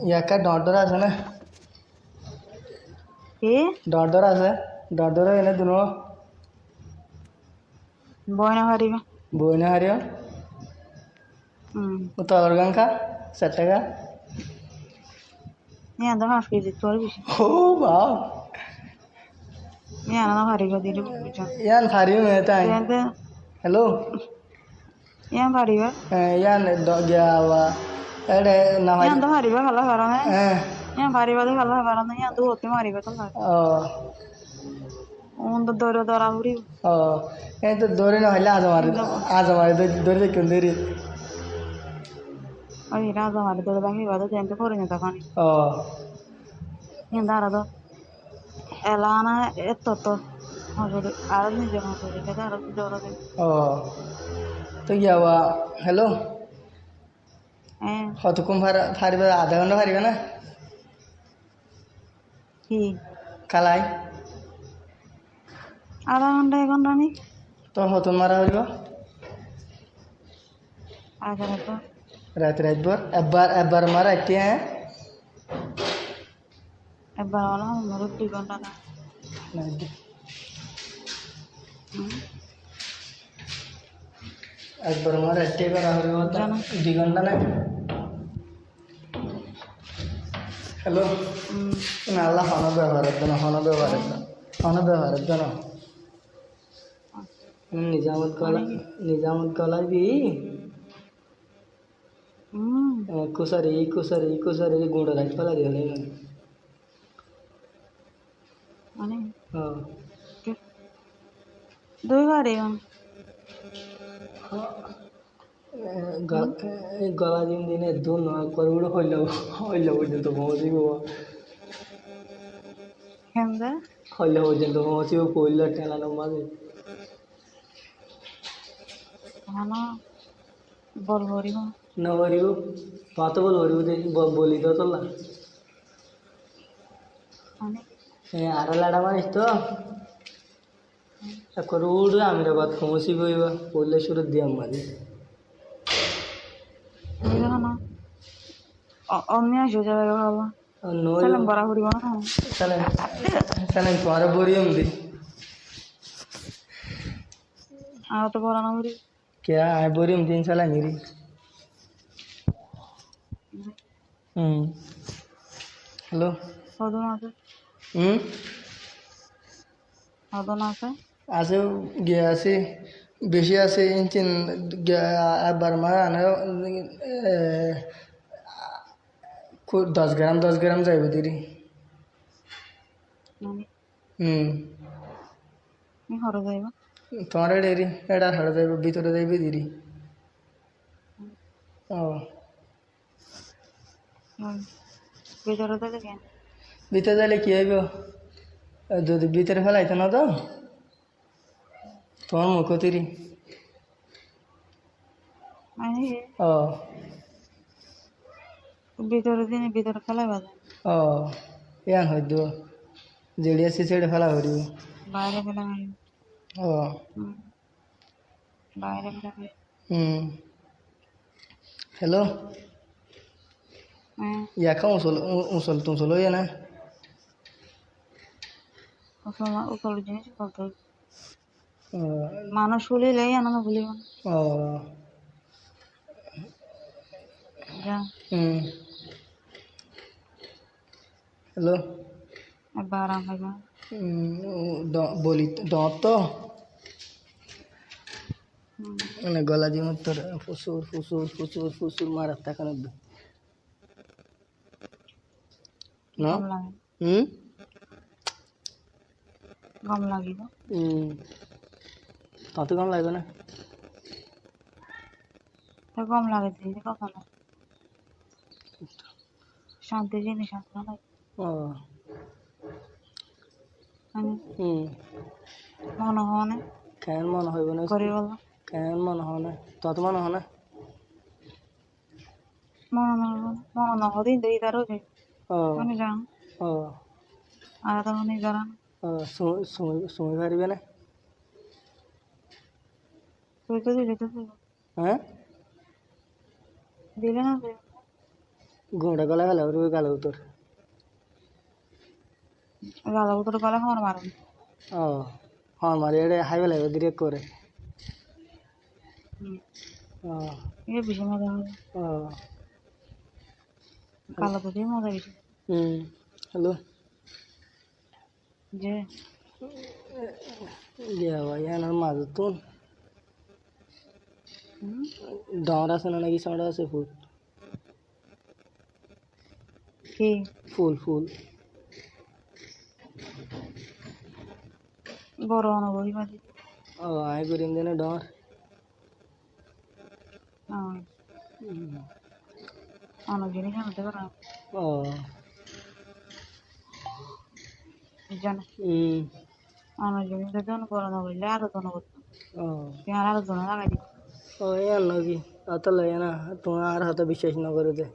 ইয়াকা ডর আছে না কি ডর আছে ডর এনে দুনো বই না পারিবা বই না হারিও তলর গাঙ্কা 4 টাকা ഞാൻ എന്താ മാഫ് ചെയ്തിട്ട് വിഷയം ও বাও ഞാനെന്നാ പറയുക അതിന്റെ വിളിച്ചോ ইয়ান ফারিও মেতাই হ্যালো ഞാൻ പറയുക ইয়ান গিয়া এডে না ഞാൻ എന്താ പറയുക കള്ള പറഞ്ഞേ হ্যাঁ ഞാൻ പറയുന്നത് കള്ള പറഞ്ഞേ ഞാൻ അത് ഒത്തി മാറിയ കള്ള ও ഓന്ത ദോരോ ദോറാവുരി ও এই তো দৌড়ে না হইলে আজ আমার দৌড়ে দেখুন দেরি ওই রাজা মারি দোরে ভাঙি বাদে যেতে করে না তখন ও ഞാൻ দাঁড়াতো এলানা এত তো হবে আর নিজে মতো এটা আর জোর দে ও তো গিয়া হ্যালো হ্যাঁ কতক্ষণ ফারিবে আধা ঘন্টা ফারিবে না কি কালাই আধা ঘন্টা 1 ঘন্টা নি তোর হতন মারা হইব আগে তো রাতভর একবার মারা একটি হ্যাঁ একবার হলো আমার 2 ঘন্টা না একবার মারা একটি করা হইব 2 ঘন্টা না হ্যালো না আল্লাহ হন ব্যবহারের জন্য নিজামত গলাই দি কুসারি গুঁড়ো রাখি ফেলা দিয়ে মানে 2 বারে গলা দিনে দুন একবার উড়ে হইল পর্যন্ত পৌঁছিব কেমন হইল পর্যন্ত পৌঁছিব পইল টেলানো মাঝে না বলবরিব না বলিব কত বলি তো তোলা মানে আড়া লাড়া মারিস তো একবার উড়ে আমরা বাদ পৌঁছি বইবা পড়লে শুরু দিয়াম মাঝে না অন্য সোজা বাবা সালাম বড় হরিব না সালাম তোমার বরিয়ম দি আর তো বড় না হরি क्या है बोरियम 3 साल मेरी हेलो সদন আছে সদন আছে আছে গিয়ে আছে বেশি আছে ইঞ্চিন একবার মারা আনা 10 গ্রাম যাইব দিদি আমি হরে যাইব তোমার ডেরি এটা হাড়ে যাইব ভিতরে যাইবে দিদি ও ভিতরে তো কেন ভিতরে যাইলে কি হইব যদি ভিতরে ফেলাইতো না তো তোমার মুখ তিরি মানে ও ভিতরে দিনে ভিতরে ফেলাই বাজে ও ইয়ান হইদ যেড়ি আছে সেড়ে ফেলা করিব বাইরে ফেলা ও বাইরে ফেলা হ্যালো ইয়াকা উসল ইয়ে না উসল জিনিস বলতে মানুষ বলিলে আনন্দ বলিব ও হ্যালো একবার আরাম পাইবা বলি দাঁত তো মানে গলা দিয়ে তোর ফুসুর মারার টাকা না গম লাগিব তত কম লাগবে না গম লাগে দিলে কখন শান্তি জিনিস শান্তি লাগে ও মনে হয় না কেন মনে হইব না করে বলো কেন মনে হয় না তত মনে হয় না মনে না হদিন দেই তারও যে মানে যান ও আর তো মনে জানা সময় পারিবে না তুই তো দিলে তো হ্যাঁ দিলে না ঘুমটা গলা ফেলা ওর গালে উত্তর গালা উতরে গলা হর মারেন ও হ্যাঁ মারি এটা হাই ফেলা ডিরেক্ট করে ও এ বেশি মজা হয় ও গালা তো দিয়ে মজা বেশি হ্যালো যে ইয়া ভাই এনার মাঝে তো হুম, ডর আছে না নাকি সাউন্ড আছে ফুল কি ফুল ফুল বড় অনুভবী মাঝে ও আই করিম দেনে ডর অনেক জিনিস আনতে পারা ও জানে অনেক জিনিস যদি অনুকরণ না করলে আরো জন করতো ও আর আরো জন লাগাই দিত ও এ নাকি অত লাগে না তোমার আর হাতে বিশ্বাস না করে দে